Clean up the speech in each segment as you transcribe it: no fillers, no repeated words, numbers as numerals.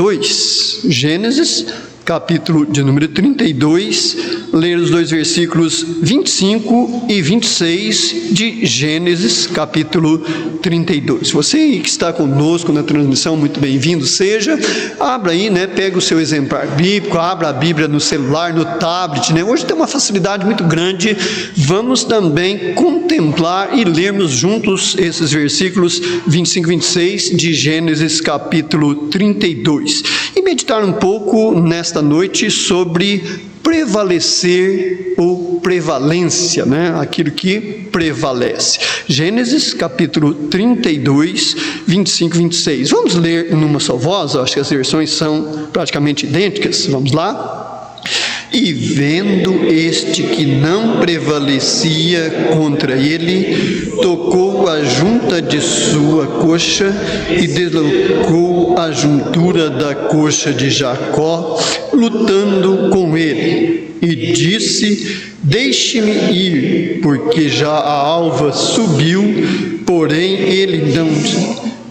32, Gênesis, capítulo de número 32, ler os dois versículos 25 e 26 de Gênesis, capítulo 32. Você que está conosco na transmissão, muito bem-vindo seja. Abra aí, pega o seu exemplar bíblico, abra a Bíblia no celular, no tablet, Hoje tem uma facilidade muito grande. Vamos também contemplar e lermos juntos esses versículos 25 e 26 de Gênesis, capítulo 32. E meditar um pouco nesta noite sobre prevalecer ou prevalência, aquilo que prevalece. Gênesis capítulo 32, 25 e 26. Vamos ler numa só voz, eu acho que as versões são praticamente idênticas. Vamos lá? E vendo este que não prevalecia contra ele, tocou a junta de sua coxa e deslocou a juntura da coxa de Jacó, lutando com ele. E disse: deixe-me ir, porque já a alva subiu, porém ele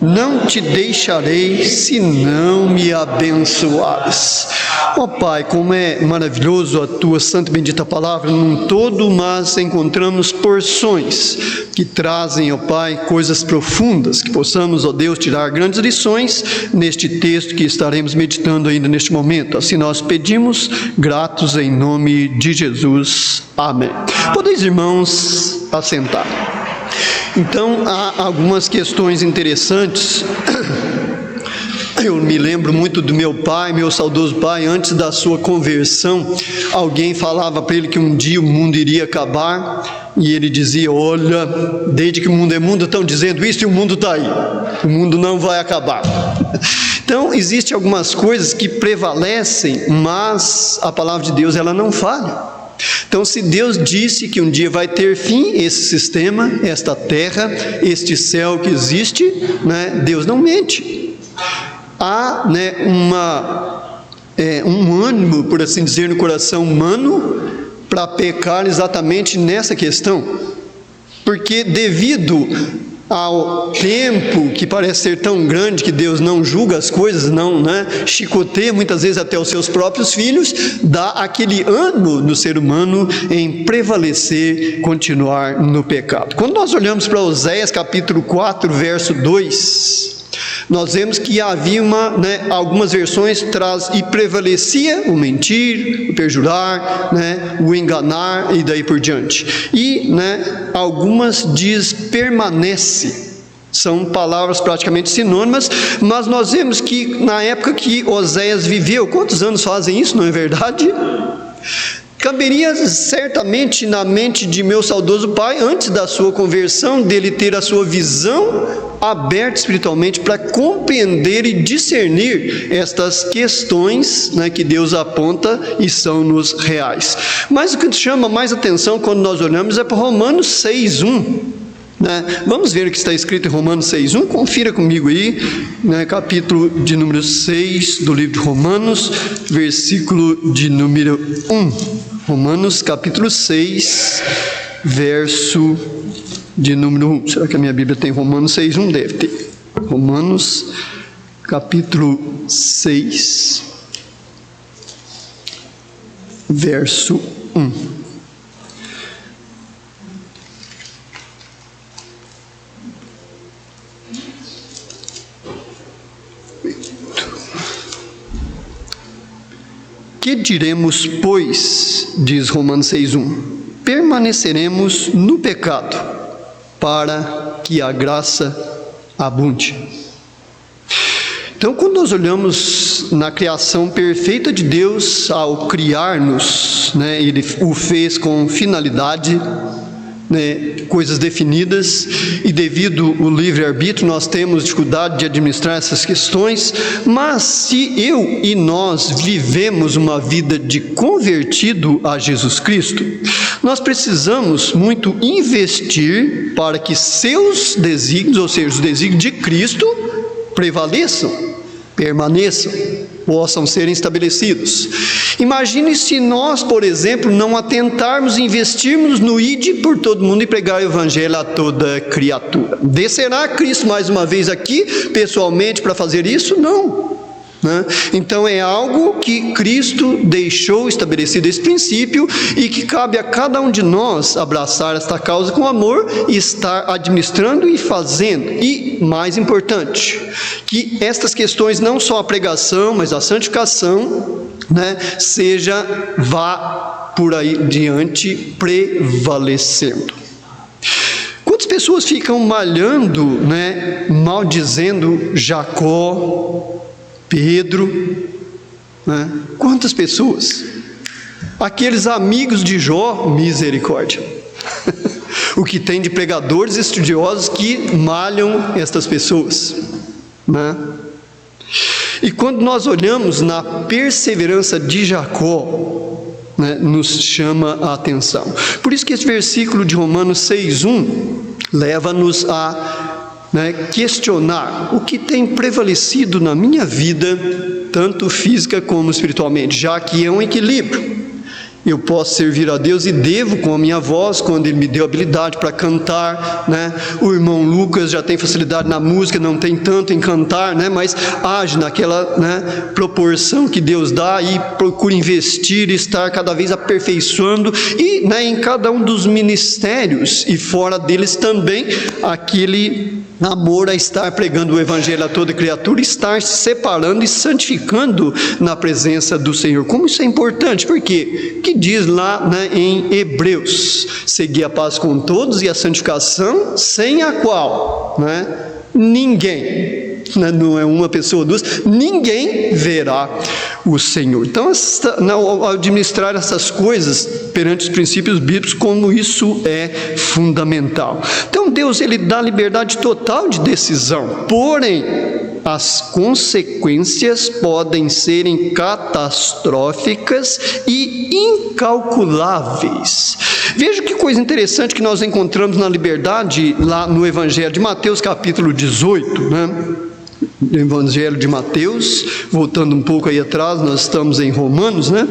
não te deixarei, se não me abençoares. Ó Pai, como é maravilhoso a Tua santa e bendita palavra num todo, mas encontramos porções que trazem, ó Pai, coisas profundas, que possamos, ó Deus, tirar grandes lições neste texto que estaremos meditando ainda neste momento. Assim nós pedimos, gratos em nome de Jesus. Amém. Podeis, irmãos, assentar. Então, há algumas questões interessantes. Eu me lembro muito do meu pai, meu saudoso pai, antes da sua conversão, alguém falava para ele que um dia o mundo iria acabar, e ele dizia: olha, desde que o mundo é mundo estão dizendo isso e o mundo está aí, o mundo não vai acabar. Então, existem algumas coisas que prevalecem, mas a palavra de Deus, ela não falha. Então, se Deus disse que um dia vai ter fim esse sistema, esta terra, este céu que existe, Deus não mente. Há um ânimo, por assim dizer, no coração humano para pecar exatamente nessa questão, porque devido ao tempo que parece ser tão grande que Deus não julga as coisas, não chicoteia muitas vezes até os seus próprios filhos, dá aquele ânimo no ser humano em prevalecer, continuar no pecado. Quando nós olhamos para Oséias capítulo 4, verso 2, nós vemos que havia algumas versões traz e prevalecia o mentir, o perjurar, o enganar e daí por diante. E algumas diz permanece. São palavras praticamente sinônimas, mas nós vemos que na época que Oséias viveu, quantos anos fazem isso, não é verdade? Caberia certamente na mente de meu saudoso pai, antes da sua conversão, dele ter a sua visão aberta espiritualmente para compreender e discernir estas questões que Deus aponta e são nos reais. Mas o que chama mais atenção quando nós olhamos é para Romanos 6:1. Vamos ver o que está escrito em Romanos 6:1, confira comigo aí, capítulo de número 6 do livro de Romanos, versículo de número 1. Romanos capítulo 6, verso de número 1. Será que a minha Bíblia tem Romanos 6:1? Deve ter. Romanos capítulo 6, verso 1. Que diremos, pois, diz Romanos 6:1, permaneceremos no pecado, para que a graça abunde. Então, quando nós olhamos na criação perfeita de Deus, ao criar-nos, Ele o fez com finalidade, coisas definidas, e devido ao livre-arbítrio nós temos dificuldade de administrar essas questões, mas se eu e nós vivemos uma vida de convertido a Jesus Cristo, nós precisamos muito investir para que seus desígnios, ou seja, os desígnios de Cristo, prevaleçam, permaneçam, possam ser estabelecidos. Imagine se nós, por exemplo, não atentarmos e investirmos no ide por todo mundo e pregar o evangelho a toda criatura. Descerá Cristo mais uma vez aqui, pessoalmente, para fazer isso? Não. né? Então é algo que Cristo deixou estabelecido esse princípio e que cabe a cada um de nós abraçar esta causa com amor e estar administrando e fazendo. E, mais importante, que estas questões, não só a pregação, mas a santificação, né, vá por aí diante prevalecendo. Quantas pessoas ficam malhando, né, maldizendo Jacó, Pedro, né? Quantas pessoas? Aqueles amigos de Jó, misericórdia. O que tem de pregadores estudiosos que malham estas pessoas, né? E quando nós olhamos na perseverança de Jacó, né, nos chama a atenção. Por isso que esse versículo de Romanos 6:1 leva-nos a questionar o que tem prevalecido na minha vida, tanto física como espiritualmente, já que é um equilíbrio. Eu posso servir a Deus e devo com a minha voz, quando Ele me deu habilidade para cantar, né? O irmão Lucas já tem facilidade na música, não tem tanto em cantar, né? Mas age naquela, né, proporção que Deus dá e procura investir, estar cada vez aperfeiçoando e, né, em cada um dos ministérios e fora deles também aquele amor a estar pregando o Evangelho a toda criatura, estar se separando e santificando na presença do Senhor. Como isso é importante? Porque que diz lá, né, em Hebreus: seguir a paz com todos e a santificação, sem a qual, né, ninguém, né, não é uma pessoa, duas, ninguém verá o Senhor. Então, ao administrar essas coisas perante os princípios bíblicos, como isso é fundamental. Então, Deus, Ele dá liberdade total de decisão, porém, as consequências podem serem catastróficas e incalculáveis. Veja que coisa interessante que nós encontramos na liberdade lá no Evangelho de Mateus, capítulo 18, né? No Evangelho de Mateus, voltando um pouco aí atrás, nós estamos em Romanos, né?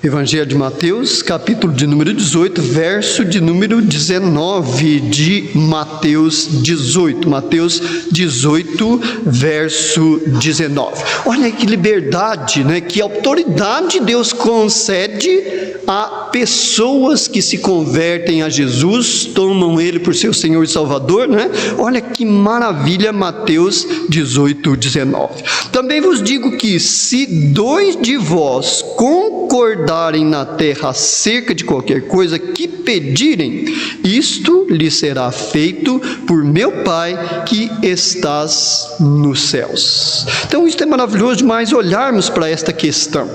Evangelho de Mateus, capítulo de número 18, verso de número 19 de Mateus 18. Mateus 18, verso 19. Olha aí que liberdade, né? Que autoridade Deus concede a pessoas que se convertem a Jesus, tomam Ele por seu Senhor e Salvador, né? Olha que maravilha, Mateus 18, 19. Também vos digo que se 2 de vós concordarem na terra acerca de qualquer coisa que pedirem, isto lhe será feito por meu Pai que estás nos céus. Então isso é maravilhoso demais olharmos para esta questão.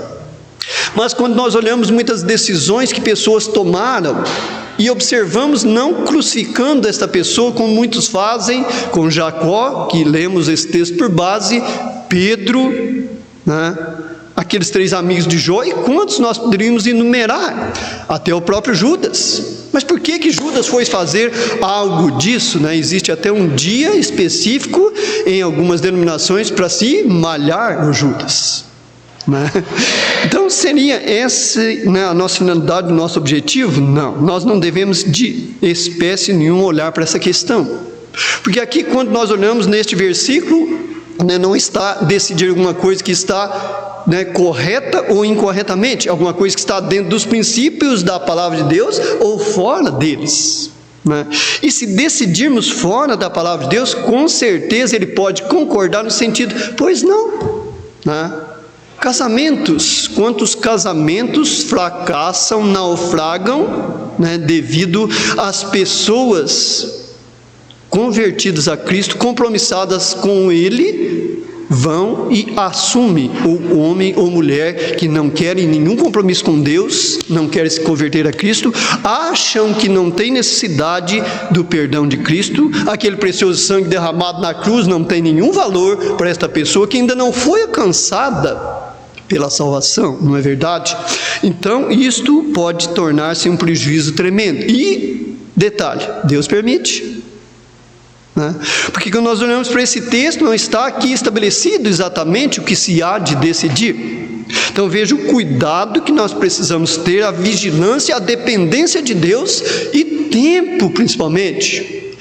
Mas quando nós olhamos muitas decisões que pessoas tomaram e observamos, não crucificando esta pessoa como muitos fazem com Jacó, que lemos esse texto por base, Pedro, né? Aqueles 3 amigos de Jó, e quantos nós poderíamos enumerar? Até o próprio Judas. Mas por que Judas foi fazer algo disso, né? Existe até um dia específico em algumas denominações para se malhar o Judas, né? Então seria essa, né, a nossa finalidade, o nosso objetivo? Não, nós não devemos de espécie nenhuma olhar para essa questão, porque aqui quando nós olhamos neste versículo, né, não está decidir alguma coisa que está, né, correta ou incorretamente, alguma coisa que está dentro dos princípios da palavra de Deus ou fora deles, né? E se decidirmos fora da palavra de Deus, com certeza Ele pode concordar no sentido, pois não, né? Casamentos, quantos casamentos fracassam, naufragam, né, devido às pessoas convertidas a Cristo, compromissadas com Ele, vão e assumem, o homem ou mulher que não querem nenhum compromisso com Deus, não querem se converter a Cristo, acham que não tem necessidade do perdão de Cristo, aquele precioso sangue derramado na cruz não tem nenhum valor para esta pessoa que ainda não foi alcançada pela salvação, não é verdade? Então isto pode tornar-se um prejuízo tremendo. E, detalhe, Deus permite, né? Porque quando nós olhamos para esse texto, não está aqui estabelecido exatamente o que se há de decidir. Então veja o cuidado que nós precisamos ter, a vigilância, a dependência de Deus e tempo principalmente.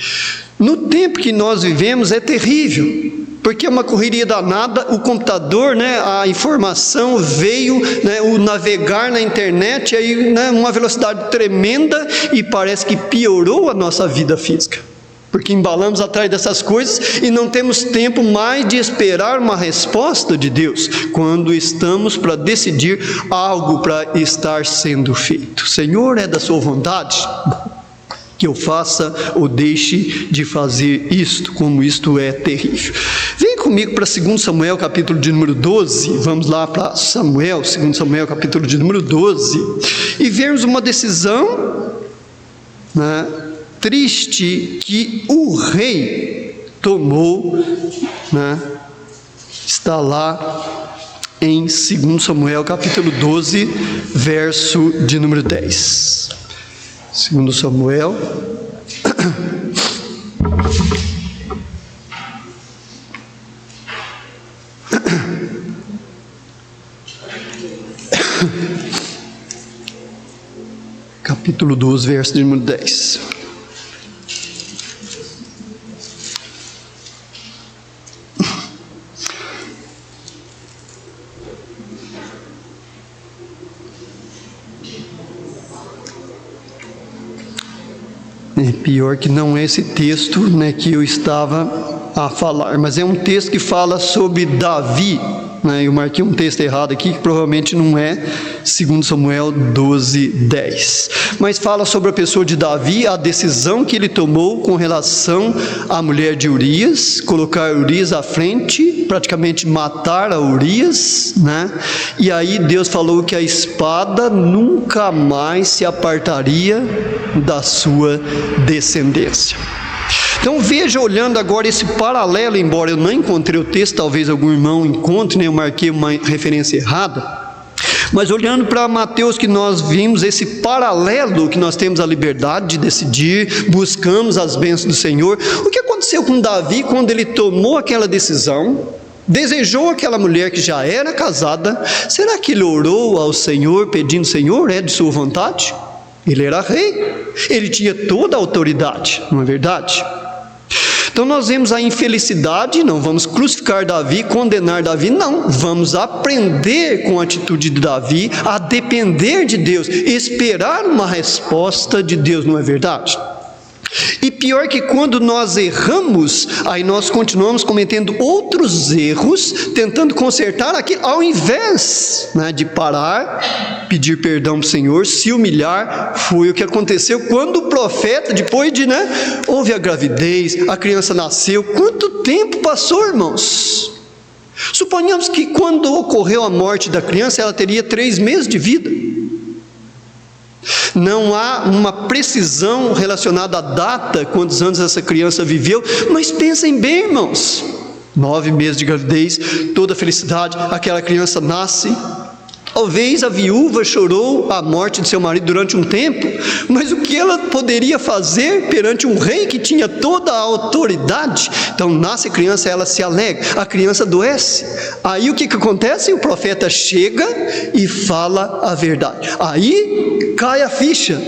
No tempo que nós vivemos é terrível, porque é uma correria danada, o computador, né, a informação veio, né, o navegar na internet, aí, né, uma velocidade tremenda, e parece que piorou a nossa vida física, porque embalamos atrás dessas coisas e não temos tempo mais de esperar uma resposta de Deus, quando estamos para decidir algo para estar sendo feito. Senhor, é da sua vontade que eu faça ou deixe de fazer isto, como isto é terrível. Vem comigo para 2 Samuel, capítulo de número 12, vamos lá para Samuel, 2 Samuel, capítulo de número 12, e vermos uma decisão, né, triste que o rei tomou, né, está lá em 2 Samuel, capítulo 12, verso de número 10. 2 Samuel, capítulo 12, verso de número 10. Pior que não é esse texto, né, que eu estava a falar, mas é um texto que fala sobre Davi, né? Eu marquei um texto errado aqui, que provavelmente não é 2 Samuel 12, 10, mas fala sobre a pessoa de Davi, a decisão que ele tomou com relação à mulher de Urias, colocar Urias à frente, praticamente matar a Urias, né? E aí Deus falou que a espada nunca mais se apartaria da sua descendência. Então veja, olhando agora esse paralelo, embora eu não encontrei o texto, talvez algum irmão encontre, né? Eu marquei uma referência errada, mas olhando para Mateus, que nós vimos esse paralelo, que nós temos a liberdade de decidir, buscamos as bênçãos do Senhor. O que aconteceu com Davi quando ele tomou aquela decisão, desejou aquela mulher que já era casada? Será que ele orou ao Senhor pedindo: Senhor, é de sua vontade? Ele era rei, ele tinha toda a autoridade, não é verdade? Então nós vemos a infelicidade, não vamos crucificar Davi, condenar Davi, não, vamos aprender com a atitude de Davi, a depender de Deus, esperar uma resposta de Deus, não é verdade? E pior que quando nós erramos, aí nós continuamos cometendo outros erros, tentando consertar aquilo, ao invés, né, de parar, pedir perdão para o Senhor, se humilhar. Foi o que aconteceu quando o profeta, depois de, né, houve a gravidez, a criança nasceu. Quanto tempo passou, irmãos? Suponhamos que quando ocorreu a morte da criança, ela teria 3 meses de vida. Não há uma precisão relacionada à data, quantos anos essa criança viveu, mas pensem bem, irmãos, 9 meses de gravidez, toda felicidade, aquela criança nasce. Talvez a viúva chorou a morte de seu marido durante um tempo, mas o que ela poderia fazer perante um rei que tinha toda a autoridade? Então nasce a criança, ela se alegra, a criança adoece. Aí o que acontece? O profeta chega e fala a verdade. Aí cai a ficha.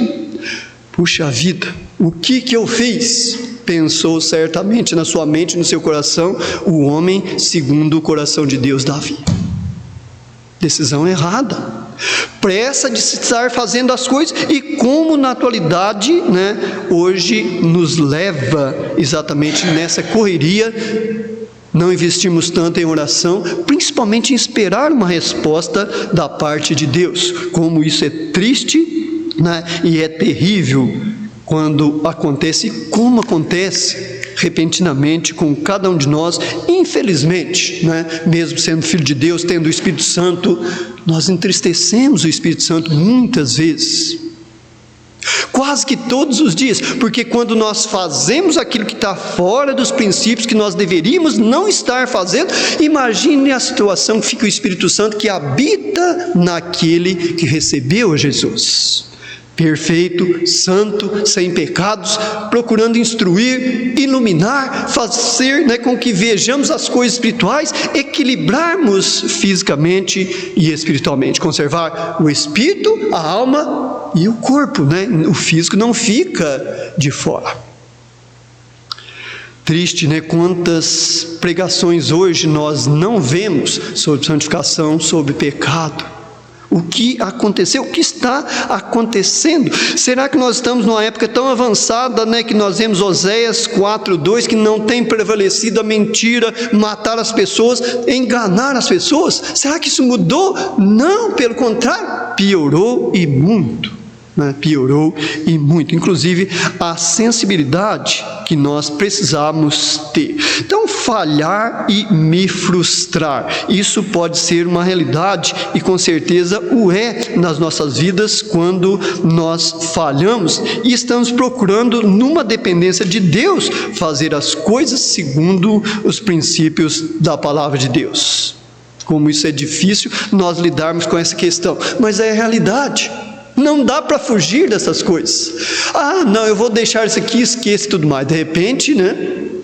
Puxa vida, o que eu fiz? Pensou certamente na sua mente, no seu coração, o homem segundo o coração de Deus, Davi. Decisão errada, pressa de estar fazendo as coisas, e como na atualidade, né, hoje nos leva exatamente nessa correria, não investimos tanto em oração, principalmente em esperar uma resposta da parte de Deus. Como isso é triste, né, e é terrível quando acontece, como acontece repentinamente com cada um de nós, infelizmente, né? Mesmo sendo filho de Deus, tendo o Espírito Santo, nós entristecemos o Espírito Santo muitas vezes, quase que todos os dias, porque quando nós fazemos aquilo que está fora dos princípios que nós deveríamos não estar fazendo, imagine a situação que fica o Espírito Santo que habita naquele que recebeu a Jesus. Perfeito, santo, sem pecados, procurando instruir, iluminar, fazer, né, com que vejamos as coisas espirituais, equilibrarmos fisicamente e espiritualmente, conservar o espírito, a alma e o corpo, né? O físico não fica de fora. Triste, né? Quantas pregações hoje nós não vemos sobre santificação, sobre pecado. O que aconteceu? O que está acontecendo? Será que nós estamos numa época tão avançada, né, que nós vemos Oséias 4:2, que não tem prevalecido a mentira, matar as pessoas, enganar as pessoas? Será que isso mudou? Não, pelo contrário, piorou e muito. Piorou e muito, inclusive a sensibilidade que nós precisamos ter. Então, falhar e me frustrar, isso pode ser uma realidade e com certeza o é nas nossas vidas quando nós falhamos e estamos procurando, numa dependência de Deus, fazer as coisas segundo os princípios da palavra de Deus. Como isso é difícil nós lidarmos com essa questão, mas é a realidade. Não dá para fugir dessas coisas. Não, eu vou deixar isso aqui, esqueça tudo mais. De repente, né,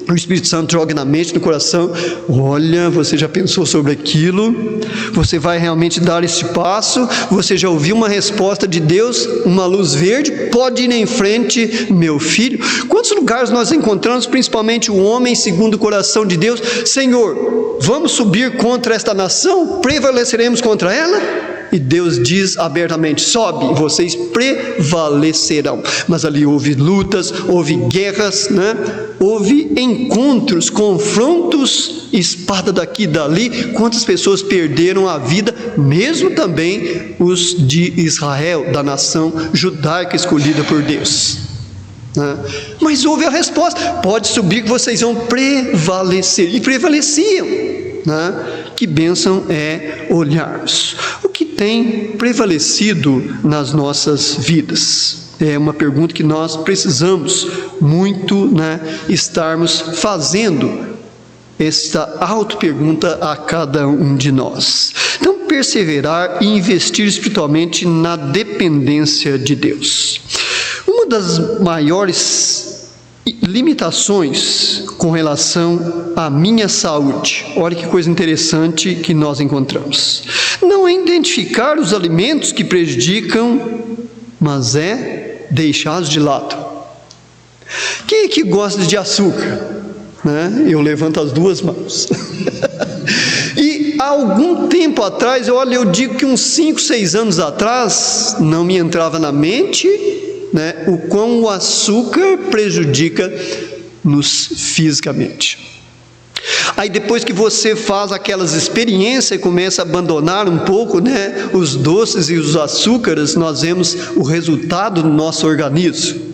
o Espírito Santo joga na mente, no coração: olha, você já pensou sobre aquilo? Você vai realmente dar esse passo? Você já ouviu uma resposta de Deus? Uma luz verde? Pode ir em frente, meu filho. Quantos lugares nós encontramos, principalmente o homem segundo o coração de Deus: Senhor, vamos subir contra esta nação? Prevaleceremos contra ela? E Deus diz abertamente: sobe, vocês prevalecerão. Mas ali houve lutas, houve guerras, né? Houve encontros, confrontos, espada daqui e dali. Quantas pessoas perderam a vida, mesmo também os de Israel, da nação judaica escolhida por Deus. Mas houve a resposta: pode subir que vocês vão prevalecer. E prevaleciam. Que bênção é olharmos. O que tem prevalecido nas nossas vidas? É uma pergunta que nós precisamos muito, estarmos fazendo esta auto-pergunta a cada um de nós. Então, perseverar e investir espiritualmente na dependência de Deus. Uma das maiores limitações com relação à minha saúde, olha que coisa interessante que nós encontramos, não é identificar os alimentos que prejudicam, mas é deixá-los de lado. Quem é que gosta de açúcar? Eu levanto as duas mãos. E há algum tempo atrás, eu digo que uns 5, 6 anos atrás, não me entrava na mente o quão o açúcar prejudica-nos fisicamente. Aí depois que você faz aquelas experiências e começa a abandonar um pouco, os doces e os açúcares, nós vemos o resultado no nosso organismo.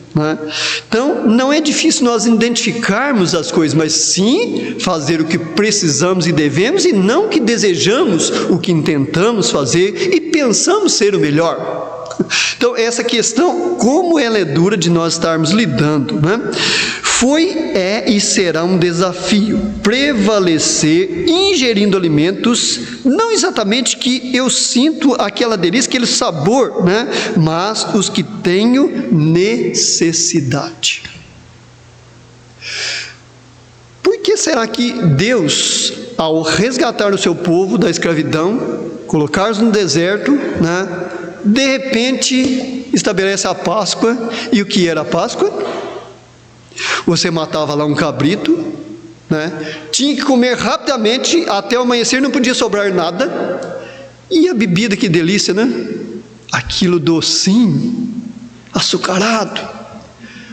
Então, não é difícil nós identificarmos as coisas, mas sim fazer o que precisamos e devemos, e não o que desejamos, o que intentamos fazer e pensamos ser o melhor. Então, essa questão, como ela é dura de nós estarmos lidando, foi, é e será um desafio prevalecer ingerindo alimentos, não exatamente que eu sinto aquela delícia, aquele sabor, mas os que tenho necessidade. Por que será que Deus, ao resgatar o seu povo da escravidão, colocar-os no deserto, de repente estabelece a Páscoa? E o que era a Páscoa? Você matava lá um cabrito, tinha que comer rapidamente, até o amanhecer não podia sobrar nada. E a bebida, que delícia, aquilo docinho, açucarado,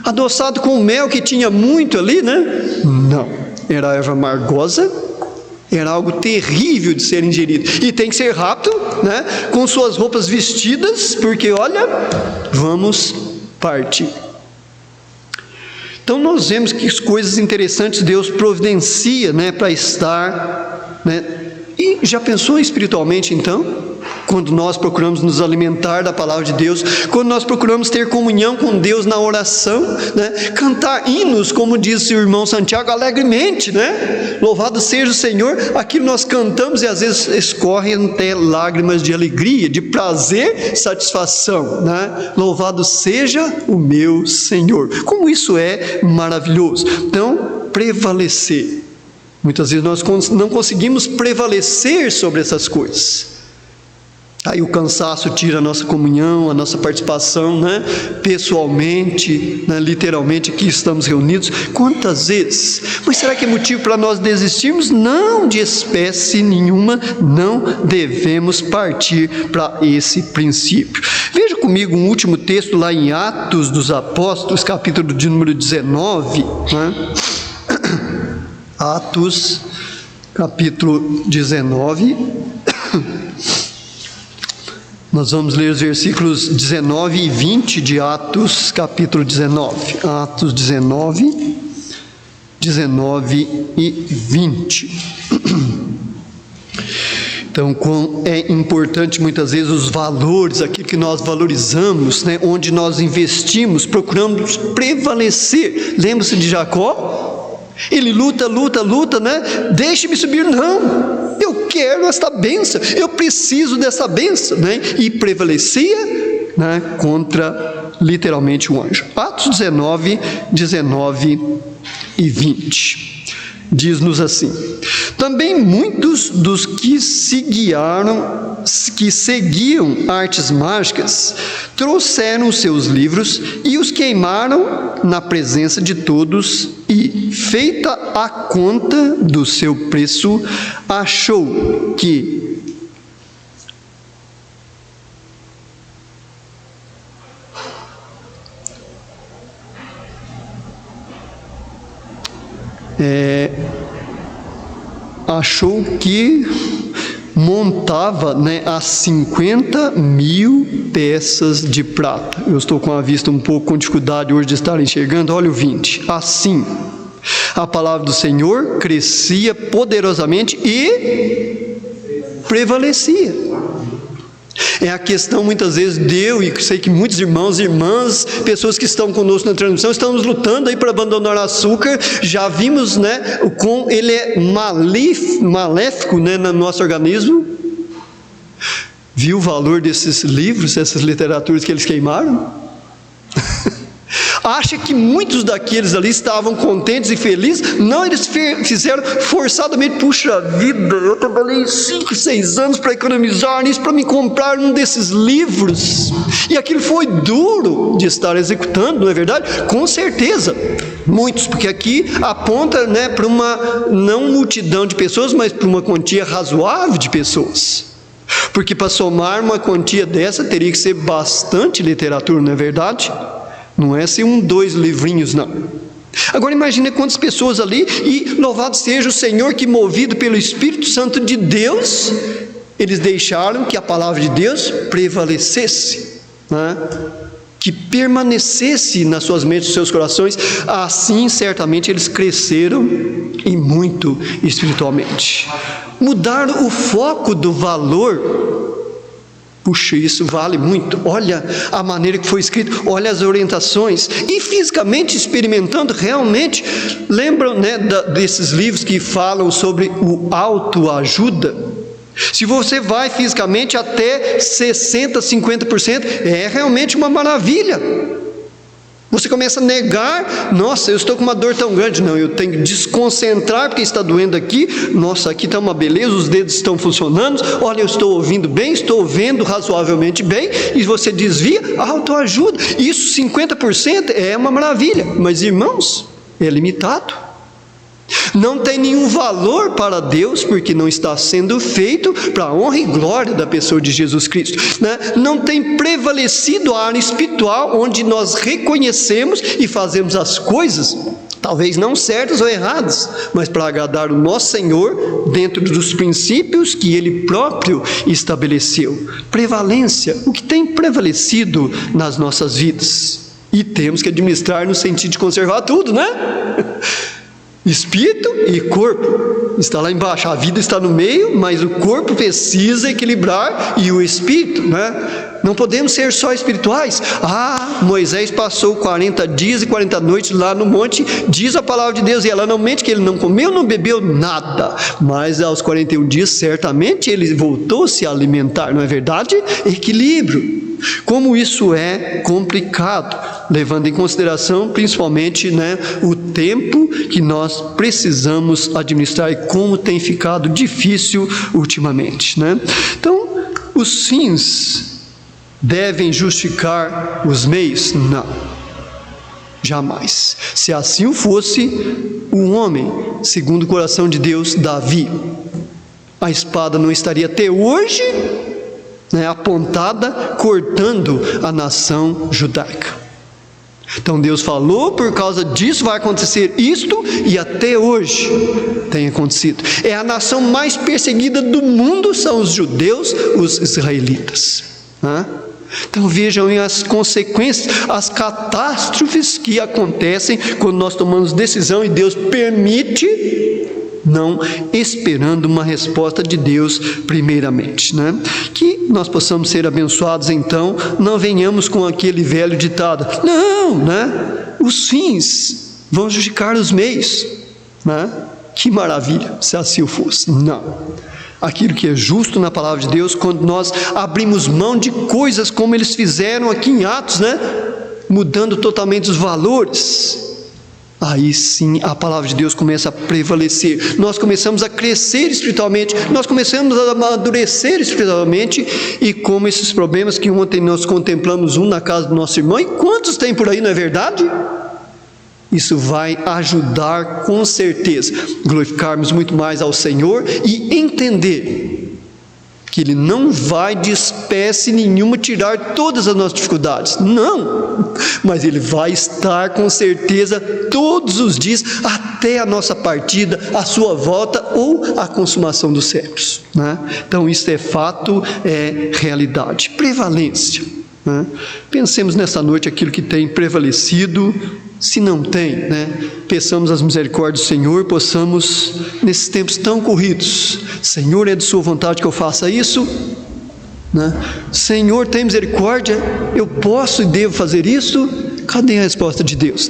adoçado com mel, que tinha muito ali, não, era erva amargosa, era algo terrível de ser ingerido, e tem que ser rápido, com suas roupas vestidas, porque olha, vamos partir. Então nós vemos que coisas interessantes Deus providencia, para estar, E já pensou espiritualmente então? Quando nós procuramos nos alimentar da palavra de Deus, quando nós procuramos ter comunhão com Deus na oração, cantar hinos, como diz o irmão Santiago, alegremente, louvado seja o Senhor, aquilo nós cantamos e às vezes escorrem até lágrimas de alegria, de prazer, satisfação, louvado seja o meu Senhor. Como isso é maravilhoso. Então, prevalecer. Muitas vezes nós não conseguimos prevalecer sobre essas coisas. Aí o cansaço tira a nossa comunhão, a nossa participação, né? Pessoalmente, né? Literalmente aqui estamos reunidos. Quantas vezes? Mas será que é motivo para nós desistirmos? Não, de espécie nenhuma, não devemos partir para esse princípio. Veja comigo um último texto lá em Atos dos Apóstolos, capítulo de número 19, né? Atos, capítulo 19. Nós vamos ler os versículos 19 e 20 de Atos, capítulo 19. Atos 19, 19 e 20. Então, é importante muitas vezes os valores, aquilo que nós valorizamos, né, onde nós investimos, procuramos prevalecer. Lembra-se de Jacó? Ele luta, né? Deixe-me subir, não. Eu quero esta bênção, eu preciso dessa bênção, né? E prevalecia, né, contra literalmente o anjo. Atos 19, 19 e 20. Diz-nos assim: também muitos dos que seguiam artes mágicas, trouxeram os seus livros e os queimaram na presença de todos, e, feita a conta do seu preço, achou que montava, né, a 50.000 peças de prata. Eu estou com a vista um pouco com dificuldade hoje de estar enxergando. Olha o 20. Assim, a palavra do Senhor crescia poderosamente e prevalecia. É a questão, muitas vezes, e sei que muitos irmãos e irmãs, pessoas que estão conosco na transmissão, estamos lutando aí para abandonar o açúcar. Já vimos, né, o quão ele é maléfico, né, no nosso organismo. Viu o valor desses livros, essas literaturas que eles queimaram? Acha que muitos daqueles ali estavam contentes e felizes? Não, eles fizeram forçadamente. Puxa vida, eu trabalhei 5, 6 anos para economizar nisso, para me comprar um desses livros, e aquilo foi duro de estar executando, não é verdade? Com certeza, muitos, porque aqui aponta, né, para uma não multidão de pessoas, mas para uma quantia razoável de pessoas, porque para somar uma quantia dessa teria que ser bastante literatura, não é verdade? Não é assim 1, 2 livrinhos, não. Agora imagine quantas pessoas ali, e louvado seja o Senhor que, movido pelo Espírito Santo de Deus, eles deixaram que a palavra de Deus prevalecesse, né? Que permanecesse nas suas mentes, nos seus corações. Assim certamente eles cresceram, e muito espiritualmente. Mudaram o foco do valor. Puxa, isso vale muito. Olha a maneira que foi escrito, olha as orientações, e fisicamente experimentando realmente. Lembram, né, desses livros que falam sobre o autoajuda? Se você vai fisicamente até 60%, 50%, é realmente uma maravilha. Você começa a negar, nossa, eu estou com uma dor tão grande, não, eu tenho que desconcentrar porque está doendo aqui, nossa, aqui está uma beleza, os dedos estão funcionando, olha, eu estou ouvindo bem, estou vendo razoavelmente bem, e você desvia, autoajuda. Isso 50% é uma maravilha, mas irmãos, é limitado. Não tem nenhum valor para Deus, porque não está sendo feito para a honra e glória da pessoa de Jesus Cristo, né? Não tem prevalecido a área espiritual, onde nós reconhecemos e fazemos as coisas, talvez não certas ou erradas, mas para agradar o nosso Senhor, dentro dos princípios que Ele próprio estabeleceu. Prevalência, o que tem prevalecido nas nossas vidas, e temos que administrar no sentido de conservar tudo, né? Espírito e corpo, está lá embaixo, a vida está no meio, mas o corpo precisa equilibrar, e o espírito, né? Não podemos ser só espirituais. Moisés passou 40 dias e 40 noites lá no monte, diz a palavra de Deus, e ela não mente que ele não comeu, não bebeu nada, mas aos 41 dias certamente ele voltou a se alimentar, não é verdade? Equilíbrio. Como isso é complicado, levando em consideração principalmente, né, o tempo que nós precisamos administrar, e como tem ficado difícil ultimamente, né? Então, os fins devem justificar os meios? Não, jamais. Se assim fosse, o homem, segundo o coração de Deus, Davi, a espada não estaria até hoje, apontada, cortando a nação judaica. Então Deus falou, por causa disso vai acontecer isto, e até hoje tem acontecido. É a nação mais perseguida do mundo, são os judeus, os israelitas. Então vejam as consequências, as catástrofes que acontecem quando nós tomamos decisão e Deus permite, não esperando uma resposta de Deus primeiramente, Que nós possamos ser abençoados, então, não venhamos com aquele velho ditado, não, os fins vão justificar os meios, Que maravilha, se assim fosse. Não. Aquilo que é justo na palavra de Deus, quando nós abrimos mão de coisas como eles fizeram aqui em Atos, mudando totalmente os valores, aí sim a palavra de Deus começa a prevalecer, nós começamos a crescer espiritualmente, nós começamos a amadurecer espiritualmente, e como esses problemas que ontem nós contemplamos na casa do nosso irmão, e quantos tem por aí, não é verdade? Isso vai ajudar com certeza, glorificarmos muito mais ao Senhor e entender que Ele não vai de espécie nenhuma tirar todas as nossas dificuldades, não, mas Ele vai estar com certeza todos os dias, até a nossa partida, a sua volta ou a consumação dos séculos, Então isso é fato, é realidade. Prevalência, Pensemos nessa noite aquilo que tem prevalecido. Se não tem, peçamos as misericórdias do Senhor, possamos, nesses tempos tão corridos, Senhor, é de sua vontade que eu faça isso? Senhor, tem misericórdia, eu posso e devo fazer isso? Cadê a resposta de Deus,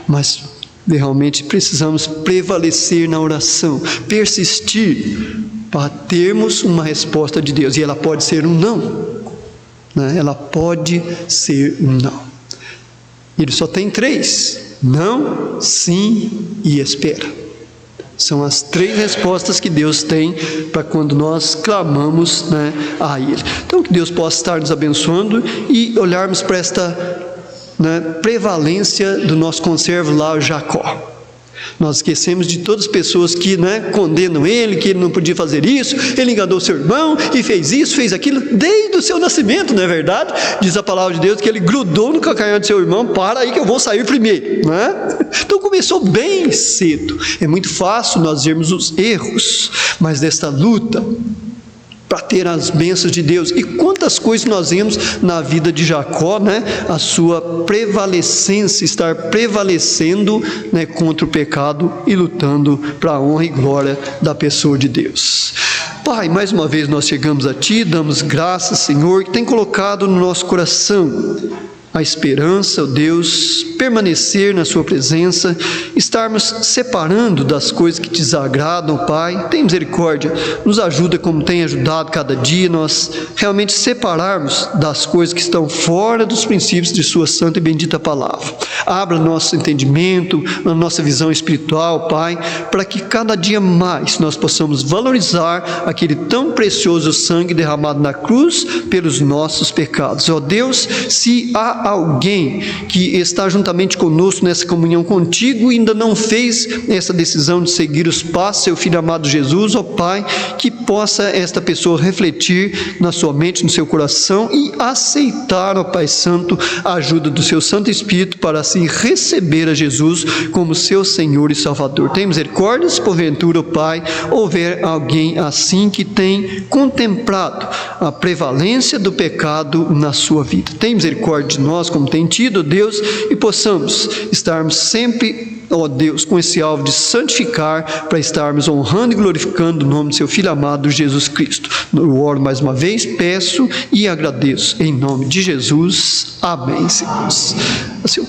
Mas realmente precisamos prevalecer na oração, persistir, para termos uma resposta de Deus, e ela pode ser um não, Ela pode ser um não. Ele só tem 3, não, sim e espera. São as 3 respostas que Deus tem para quando nós clamamos, a Ele. Então que Deus possa estar nos abençoando e olharmos para esta prevalência do nosso conservo lá, o Jacó. Nós esquecemos de todas as pessoas que condenam ele, que ele não podia fazer isso, ele enganou seu irmão e fez isso, fez aquilo, desde o seu nascimento, não é verdade? Diz a palavra de Deus que ele grudou no calcanhar do seu irmão, para aí que eu vou sair primeiro, Então começou bem cedo. É muito fácil nós vermos os erros, mas desta luta, para ter as bênçãos de Deus. E quantas coisas nós vemos na vida de Jacó, a sua prevalecência, estar prevalecendo, contra o pecado e lutando para a honra e glória da pessoa de Deus. Pai, mais uma vez nós chegamos a Ti, damos graças, Senhor, que tem colocado no nosso coração a esperança, ó Deus, permanecer na Sua presença, estarmos separando das coisas que te desagradam, Pai. Tem misericórdia, nos ajuda como tem ajudado cada dia, nós realmente separarmos das coisas que estão fora dos princípios de Sua santa e bendita palavra. Abra nosso entendimento, a nossa visão espiritual, Pai, para que cada dia mais nós possamos valorizar aquele tão precioso sangue derramado na cruz pelos nossos pecados. Ó Deus, se há alguém que está juntamente conosco nessa comunhão contigo e ainda não fez essa decisão de seguir os passos, seu Filho amado Jesus, ó Pai, que possa esta pessoa refletir na sua mente, no seu coração e aceitar, ó Pai Santo, a ajuda do seu Santo Espírito para assim receber a Jesus como seu Senhor e Salvador. Tem misericórdia, se porventura, ó Pai, houver alguém assim que tem contemplado a prevalência do pecado na sua vida. Tem misericórdia de nós, como tem tido, Deus, e possamos estarmos sempre, ó Deus, com esse alvo de santificar, para estarmos honrando e glorificando o nome do seu Filho amado, Jesus Cristo. Eu oro mais uma vez, peço e agradeço, em nome de Jesus. Amém, Senhor.